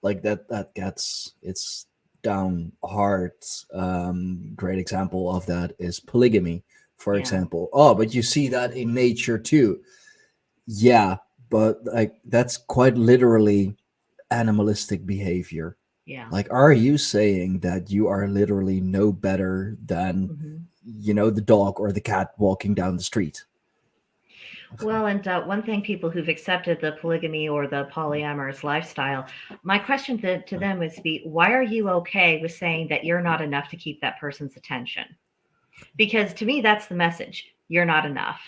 like, that gets it's down hard. Great example of that is polygamy, for Yeah. example. Oh, but you see that in nature too. Yeah, but like, that's quite literally animalistic behavior. Yeah. Like, are you saying that you are literally no better than, Hmm. the dog or the cat walking down the street? Well, and one thing, people who've accepted the polygamy or the polyamorous lifestyle, my question to them is, be, why are you okay with saying that you're not enough to keep that person's attention? Because to me, that's the message. You're not enough.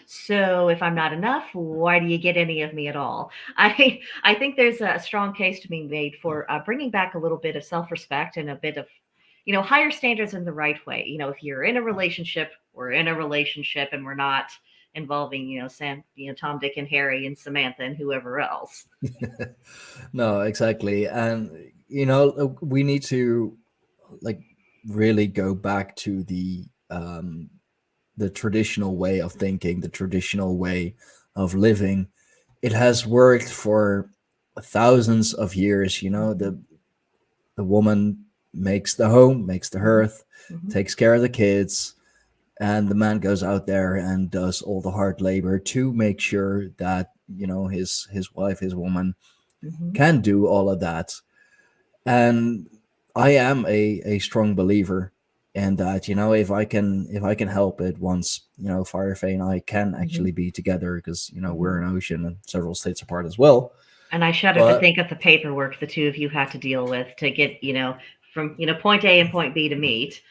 So if I'm not enough, why do you get any of me at all? I think there's a strong case to be made for bringing back a little bit of self-respect and a bit of higher standards in the right way. If you're in a relationship, we're in a relationship, and we're not involving, Sam, Tom, Dick, and Harry, and Samantha, and whoever else. No, exactly. And we need to like really go back to the traditional way of thinking, the traditional way of living. It has worked for thousands of years. The woman makes the home, makes the Mhm. hearth, Mhm. takes care of the kids, and the man goes out there and does all the hard labor to make sure that his wife, his woman, Mhm. can do all of that. And I am a strong believer in that. If I can help it, once Firefay and I can Mhm. actually be together, because we're Mhm. an ocean and several states apart as well. And I shudder to But think of the paperwork the two of you had to deal with to get, from point A and point B to meet.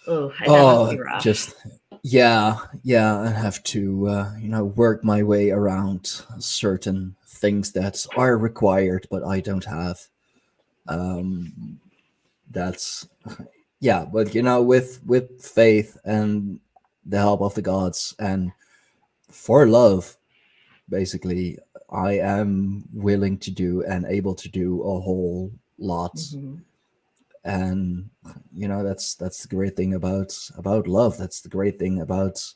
Oh, that must be oh, rough. just yeah, I have to work my way around certain things that are required, but I don't have. Um, that's yeah, but with faith and the help of the gods and for love, basically, I am willing to do and able to do a whole lot. Hmm. And that's the great thing about love. That's the great thing about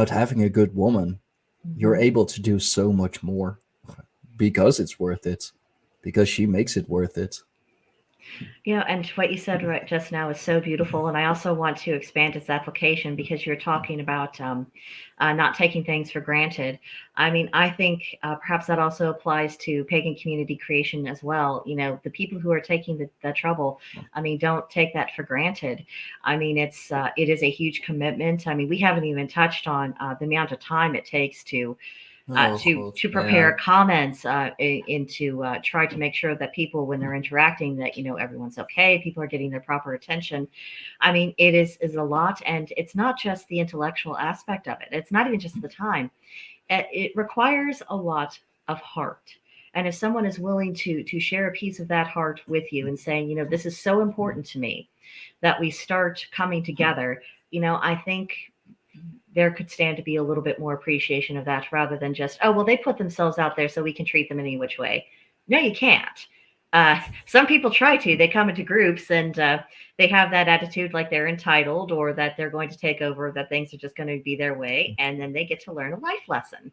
having a good woman. You're Hmm. able to do so much more because it's worth it, because she makes it worth it. And what you said right just now is so beautiful. And I also want to expand its application because you're talking about not taking things for granted. I mean, I think perhaps that also applies to pagan community creation as well. The people who are taking the trouble, I mean, don't take that for granted. I mean, it is a huge commitment. I mean, we haven't even touched on the amount of time it takes to Oh, to yeah. prepare comments and to try to make sure that people, when they're interacting, that everyone's okay, people are getting their proper attention. I mean, it is a lot, and it's not just the intellectual aspect of it. It's not even just the time. It requires a lot of heart. And if someone is willing to share a piece of that heart with you and saying, this is so important to me that we start coming together, I think there could stand to be a little bit more appreciation of that rather than just, oh, well, they put themselves out there so we can treat them any which way. No, you can't. Some people try to. They come into groups and they have that attitude like they're entitled or that they're going to take over, that things are just going to be their way. And then they get to learn a life lesson.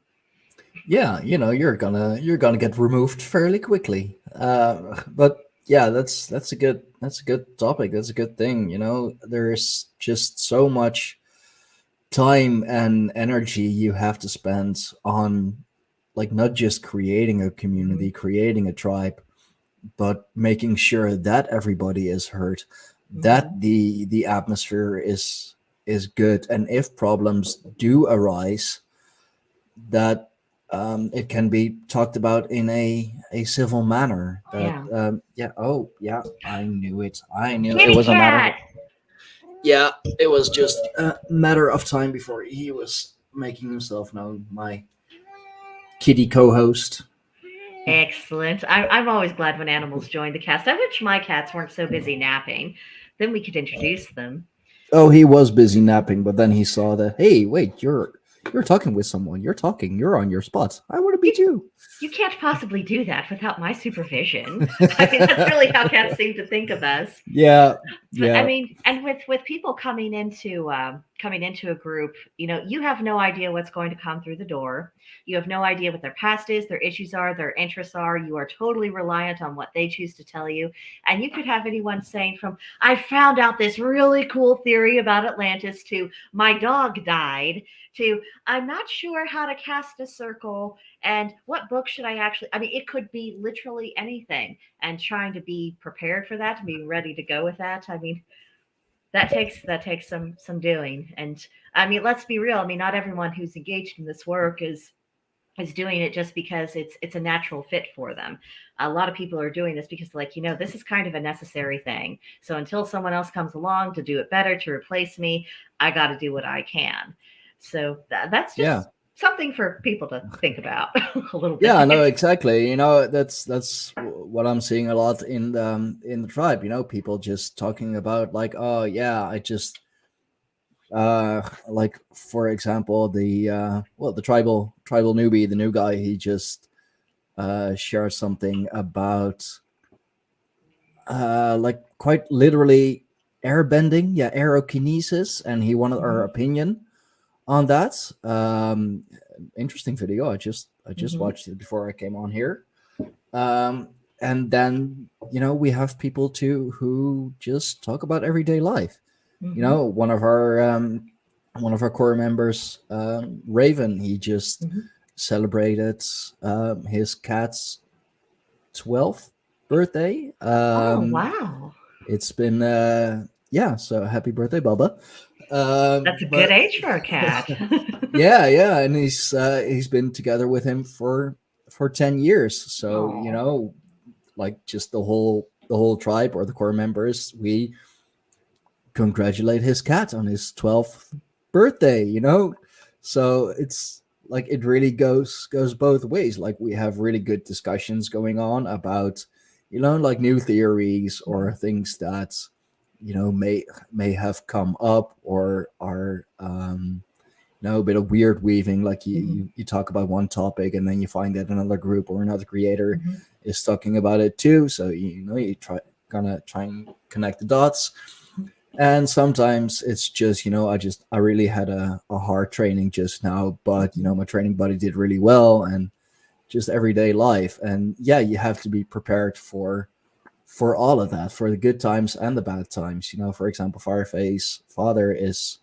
Yeah, you're gonna get removed fairly quickly. But yeah, that's a good topic. That's a good thing. There's just so much time and energy you have to spend on, like, not just creating a Mm-hmm. community, creating a tribe, but making sure that everybody is heard, that Mm-hmm. the atmosphere is good, and if problems do arise, that it can be talked about in a civil manner. That Yeah. yeah, oh yeah, I knew it. I knew it Kitty was a matter of cat. yeah, it was just a matter of time before he was making himself known. My kitty co-host. Excellent. I'm always glad when animals join the cast. I wish my cats weren't so busy napping. Then we could introduce them. Oh, he was busy napping, but then he saw that. Hey, wait, you're talking with someone. You're talking. You're on your spot. I want to You beat you. you can't possibly do that without my supervision. I mean, that's really how cats seem to think of us. Yeah, But I yeah. mean, and with people coming into a group, you have no idea what's going to come through the door. You have no idea what their past is, their issues are, their interests are. You are totally reliant on what they choose to tell you. And you could have anyone saying from, I found out this really cool theory about Atlantis, to my dog died, to I'm not sure how to cast a circle, and what book should I actually, I mean, it could be literally anything, and trying to be prepared for that and be ready to go with that. I mean, that takes some doing. And I mean, let's be real. I mean, not everyone who's engaged in this work is doing it just because it's a natural fit for them. A lot of people are doing this because, like, this is kind of a necessary thing. So until someone else comes along to do it better, to replace me, I got to do what I can. So that's Yeah. just something for people to think about a little Yeah, no, bit. exactly. That's what I'm seeing a lot in the tribe. People just talking about, like, oh yeah, I just Like for example, the tribal newbie, the new guy, he just shared something about like quite literally airbending, yeah, aerokinesis, and he wanted our Mhm. opinion on that. Interesting video. I just Mhm. watched it before I came on here. Um, and then we have people too who just talk about everyday life. Mhm. One of our core members, Raven, he just Mhm. celebrated his cat's 12th birthday. Oh, wow. It's been yeah, so happy birthday, Bubba. That's a good But age for a cat. yeah, and he's been together with him for 10 years. So, Oh, like just the whole tribe or the core members, we congratulate his cat on his 12th birthday. So it's like it really goes both ways. Like we have really good discussions going on about like new theories or things that may have come up or are a bit of weird weaving. Like you, mhm. you you talk about one topic and then you find that another group or another creator Mhm. is talking about it too, so you try and connect the dots. And sometimes it's just I really had a hard training just now, but Mhm. my training buddy did really well, and just everyday life. And yeah, you have to be prepared for all of that, for the good times and the bad times. For example, Fireface father is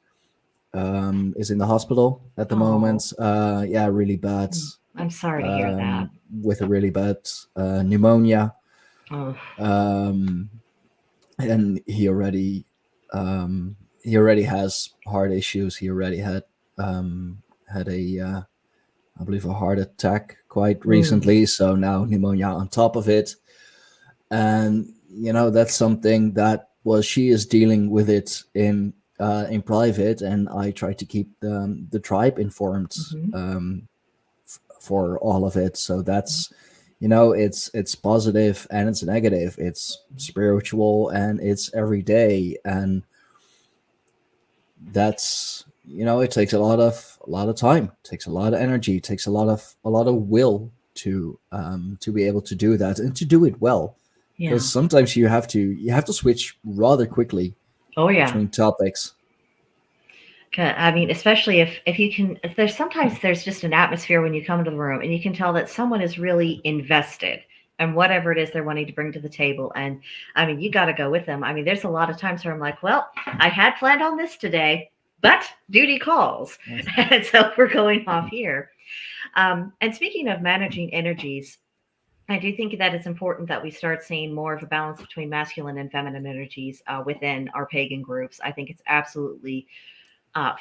in the hospital at the Oh, moment. Yeah, really bad, I'm sorry to hear that. with a really bad pneumonia. Oh, um, and he already has heart issues. He already had a I believe a heart attack quite mm, recently, so now pneumonia on top of it. And that's something that, well, she is dealing with it in private, and I try to keep the tribe informed mhm, for all of it. So that's it's positive and it's negative, it's spiritual and it's everyday. And that's it takes a lot of time, it takes a lot of energy, it takes a lot of will to be able to do that and to do it well, yeah. because sometimes you have to switch rather quickly Oh, yeah. between topics. I mean, especially if you can, if there's just an atmosphere when you come into the room and you can tell that someone is really invested in whatever it is they're wanting to bring to the table. And I mean, you got to go with them. I mean, there's a lot of times where I'm like, well, I had planned on this today, but duty calls. And so we're going off here. And speaking of managing energies, I do think that it's important that we start seeing more of a balance between masculine and feminine energies within our pagan groups. I think it's absolutely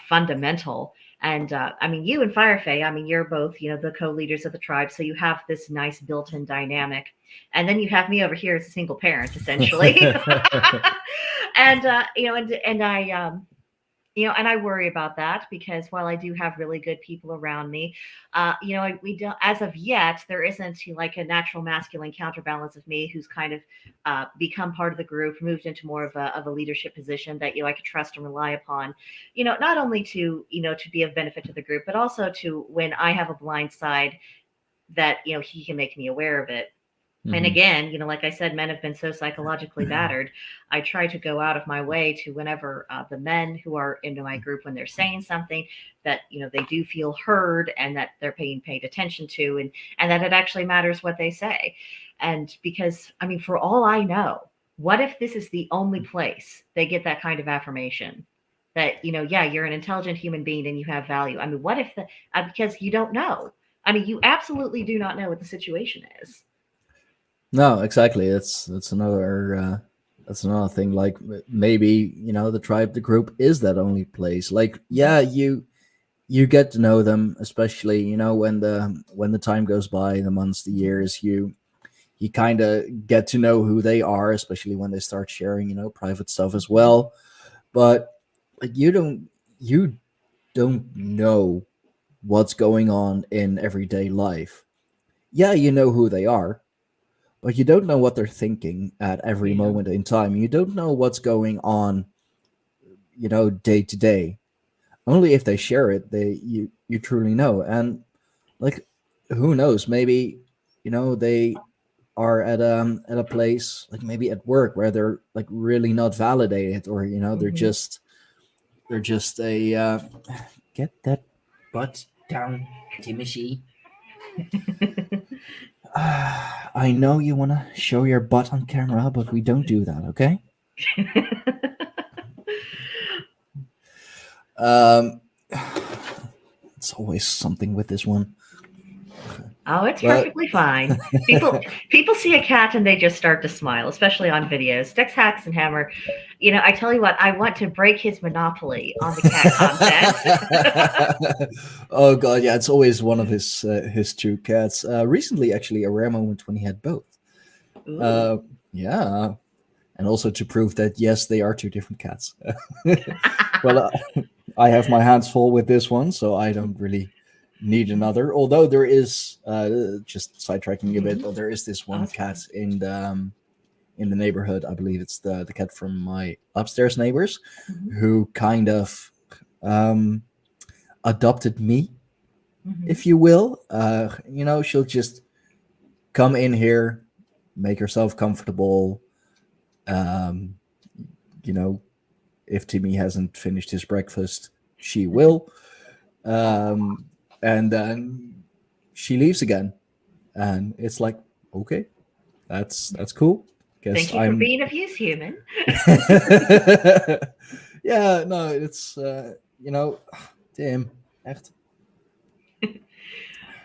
fundamental. And I mean, you and Firefay, I mean, you're both, the co-leaders of the tribe, so you have this nice built-in dynamic. And then you have me over here as a single parent, essentially. And and I worry about that because while I do have really good people around me, we don't, as of yet, there isn't like a natural masculine counterbalance of me who's kind of become part of the group, moved into more of a leadership position that I could trust and rely upon. Not only to be of benefit to the group, but also to when I have a blind side that he can make me aware of it. And Hmm. again, like I said, men have been so psychologically battered. I try to go out of my way to whenever the men who are into my group, when they're saying something, that they do feel heard and that they're being paid attention to, and that it actually matters what they say. And because I mean, for all I know, what if this is the only place they get that kind of affirmation? That yeah, you're an intelligent human being and you have value. I mean, what if because you don't know? I mean, you absolutely do not know what the situation is. No, exactly. That's another thing. Like maybe the tribe, the group is that only place. Like yeah, you get to know them, especially when the time goes by, the months, the years. You kind of get to know who they are, especially when they start sharing private stuff as well. But like you don't know what's going on in everyday life. Yeah, you know who they are, but you don't know what they're thinking at every Yeah. moment in time. You don't know what's going on day to day. only if they share it, you truly know. And like, who knows? Maybe they are at a place, like maybe at work, where they're like really not validated, or they're Mhm. just a get that butt down, Timothy. I know you want to show your butt on camera, but we don't do that, okay? Um, it's always something with this one. Oh, it's But perfectly fine. People see a cat and they just start to smile, especially on videos. Sticks, Hacks, and Hammer. I tell you what, I want to break his monopoly on the cat content. oh god, yeah, it's always one of his two cats. Recently, actually, a rare moment when he had both. Ooh. Yeah, and also to prove that yes, they are two different cats. Well, I have my hands full with this one, so I don't really need another. Although there is, just sidetracking a bit, but there is this one cat in the neighborhood. I believe it's the cat from my upstairs neighbors, who kind of adopted me, if you will. She'll just come in here, make herself comfortable. Um, if Timmy hasn't finished his breakfast, she will. And then she leaves again, and it's like, okay, that's cool. Guess Thank you for I'm. being of use, human. Yeah, no, it's damn, echt.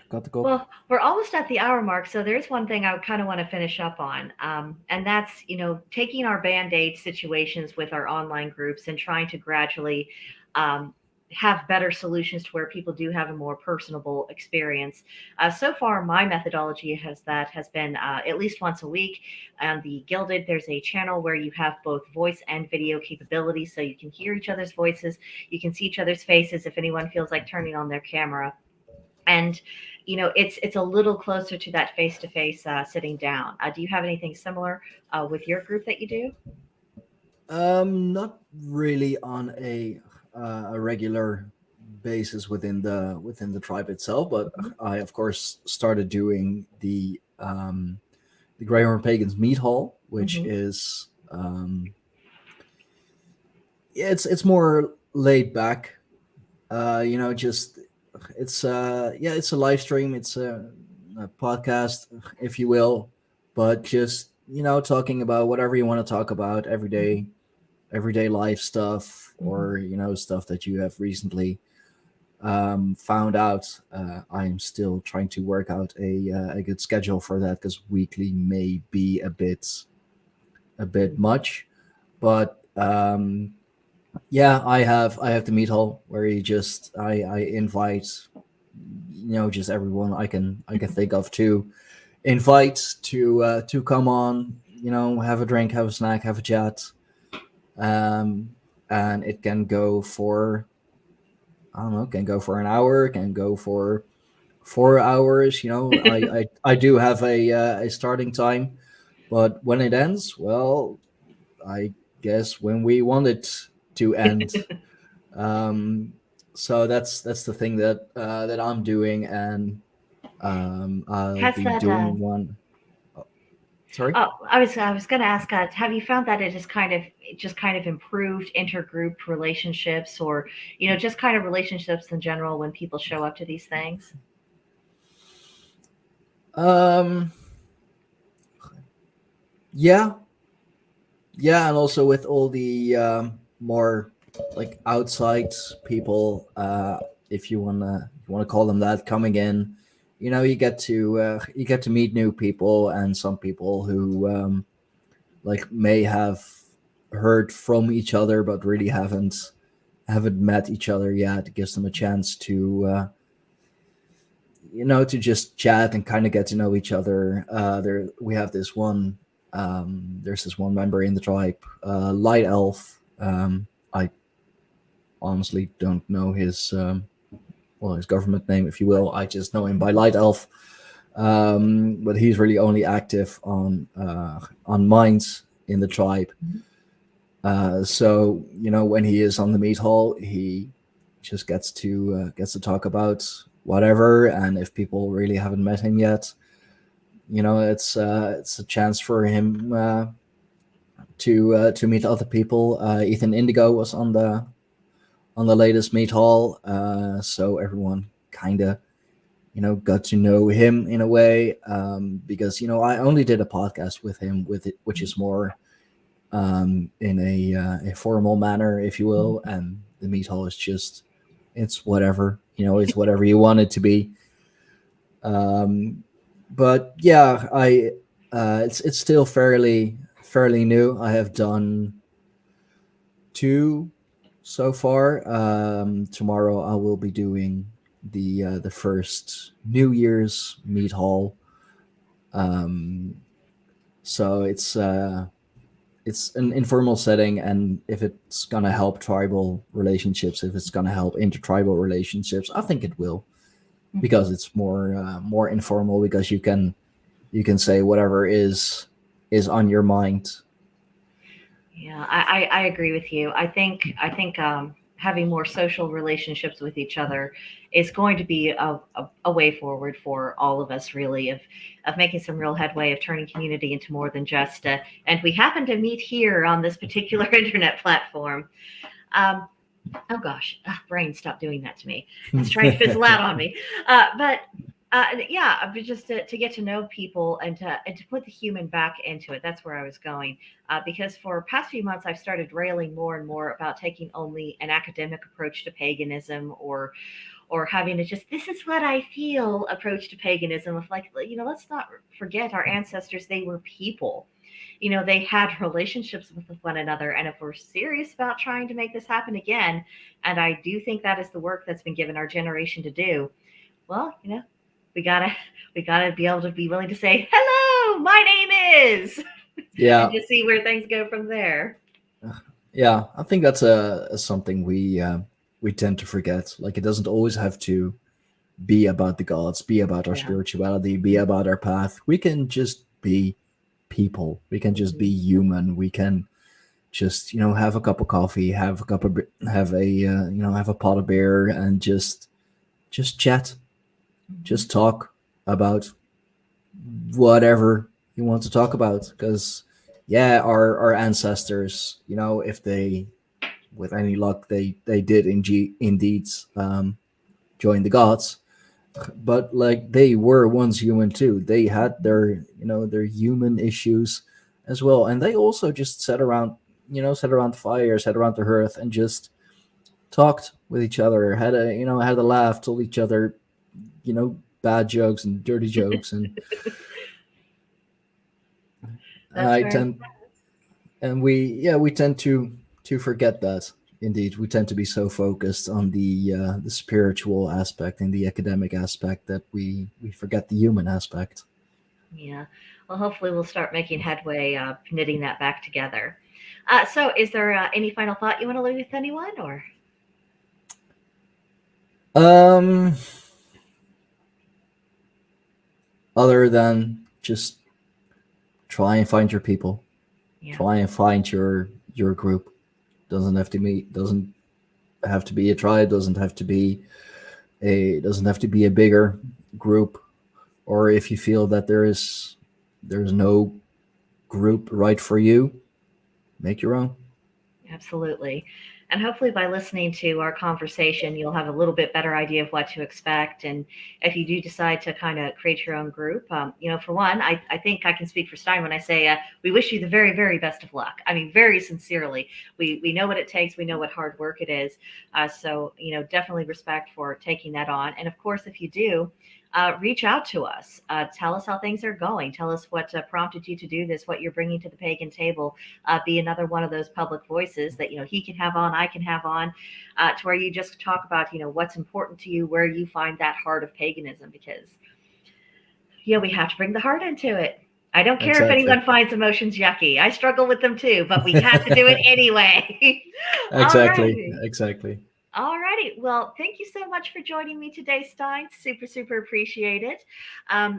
Got the kop. Well, we're almost at the hour mark, so there's one thing I kind of want to finish up on, and that's taking our band-aid situations with our online groups and trying to gradually um, have better solutions to where people do have a more personable experience. So far, my methodology has been at least once a week. On the Gilded, there's a channel where you have both voice and video capabilities, so you can hear each other's voices, you can see each other's faces if anyone feels like turning on their camera. And it's a little closer to that face to face sitting down. Do you have anything similar with your group that you do? Not really on a regular basis within the tribe itself, but I of course started doing the Greyhorn Pagans meat hall, which is it's more laid back. Just it's a live stream, it's a podcast, if you will, but just talking about whatever you want to talk about, everyday life stuff, or stuff that you have recently found out. I'm still trying to work out a good schedule for that, because weekly may be a bit much, but yeah, I have the meat hall where I invite just everyone I can think of to invite to come on, have a drink, have a snack, have a chat. And it can go for, I don't know, can go for an hour, can go for 4 hours. I do have a starting time, but when it ends, well, I guess when we want it to end. So that's the thing that I'm doing, and I'll Has be that doing one. Oh, sorry. Oh, I was going to ask, have you found that it has kind of improved intergroup relationships, or just kind of relationships in general when people show up to these things? Um, yeah, yeah, and also with all the more like outside people, if you wanna call them that, coming in, you get to meet new people, and some people who like may have heard from each other but really haven't met each other yet. It gives them a chance to just chat and kind of get to know each other. We have this one. There's this one member in the tribe, Light Elf. I honestly don't know his government name, if you will. I just know him by Light Elf. But he's really only active on mines in the tribe. So when he is on the meat hall, he just gets to talk about whatever. And if people really haven't met him yet, it's a chance for him to meet other people. Ethan Indigo was on the latest Meet Hall, so everyone kind of got to know him in a way, because I only did a podcast with him which is more in a formal manner, if you will, and the Meet Hall is just it's whatever it's whatever you want it to be. But yeah, it's still fairly new. I have done 2 so far. Tomorrow I will be doing the first New Year's Meet Hall. So it's an informal setting, and if it's gonna help tribal relationships, if it's gonna help intertribal relationships, I think it will, because it's more informal, because you can say whatever is on your mind. Yeah, I agree with you. I think having more social relationships with each other is going to be a way forward for all of us, really, of making some real headway, of turning community into more than just and we happen to meet here on this particular internet platform. Um, oh gosh, brain, stop doing that to me. It's trying to fizzle out on me. But yeah, but just to get to know people and to put the human back into it. That's where I was going. Because for past few months, I've started railing more and more about taking only an academic approach to paganism, or having a just this is what I feel approach to paganism. Of like, let's not forget our ancestors. They were people. They had relationships with one another. And if we're serious about trying to make this happen again, and I do think that is the work that's been given our generation to do, well, we gotta be able to be willing to say, hello, my name is, Yeah. and just see where things go from there. Yeah, I think that's a something we tend to forget. Like, it doesn't always have to be about the gods, be about our Yeah. spirituality, be about our path. We can just be people. We can just be human. We can just have a cup of coffee, have a cup of have a have a pot of beer, and just chat, just talk about whatever you want to talk about. Because yeah, our ancestors, if they, with any luck, they did indeed join the gods, but like, they were once human too. They had their their human issues as well, and they also just sat around the fire, sat around the hearth, and just talked with each other, had a laugh, told each other bad jokes and dirty jokes. And That's I very tend and we tend to forget that. Indeed, we tend to be so focused on the spiritual aspect and the academic aspect that we forget the human aspect. yeah. Well, hopefully we'll start making headway, knitting that back together. So, is there any final thought you want to leave with anyone, or? Um, Other than just try and find your people, Yeah. try and find your group. Doesn't have to be a tribe. Doesn't have to be a bigger group. Or if you feel that there's no group right for you, make your own. Absolutely. And hopefully, by listening to our conversation, you'll have a little bit better idea of what to expect. And if you do decide to kind of create your own group, for one, I think I can speak for Stein when I say we wish you the very, very best of luck. I mean, very sincerely. We know what it takes. We know what hard work it is. So, definitely respect for taking that on. And of course, if you do, reach out to us. Tell us how things are going. Tell us what prompted you to do this, what you're bringing to the pagan table. Be another one of those public voices that he can have on, I can have on, to where you just talk about what's important to you, where you find that heart of paganism, because we have to bring the heart into it. I don't care if Exactly. anyone finds emotions yucky. I struggle with them too, but we have to do it anyway. All Exactly. righty. Exactly. Alrighty. Well, thank you so much for joining me today, Stijn. Super, super appreciate it.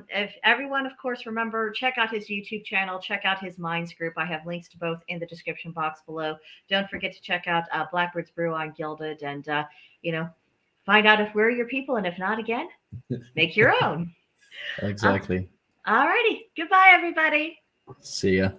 If everyone, of course, remember, check out his YouTube channel, check out his Minds group. I have links to both in the description box below. Don't forget to check out Blackbird's Brew on Gilded and, find out if we're your people. And if not, again, make your own. Exactly. Alrighty. Goodbye, everybody. See ya.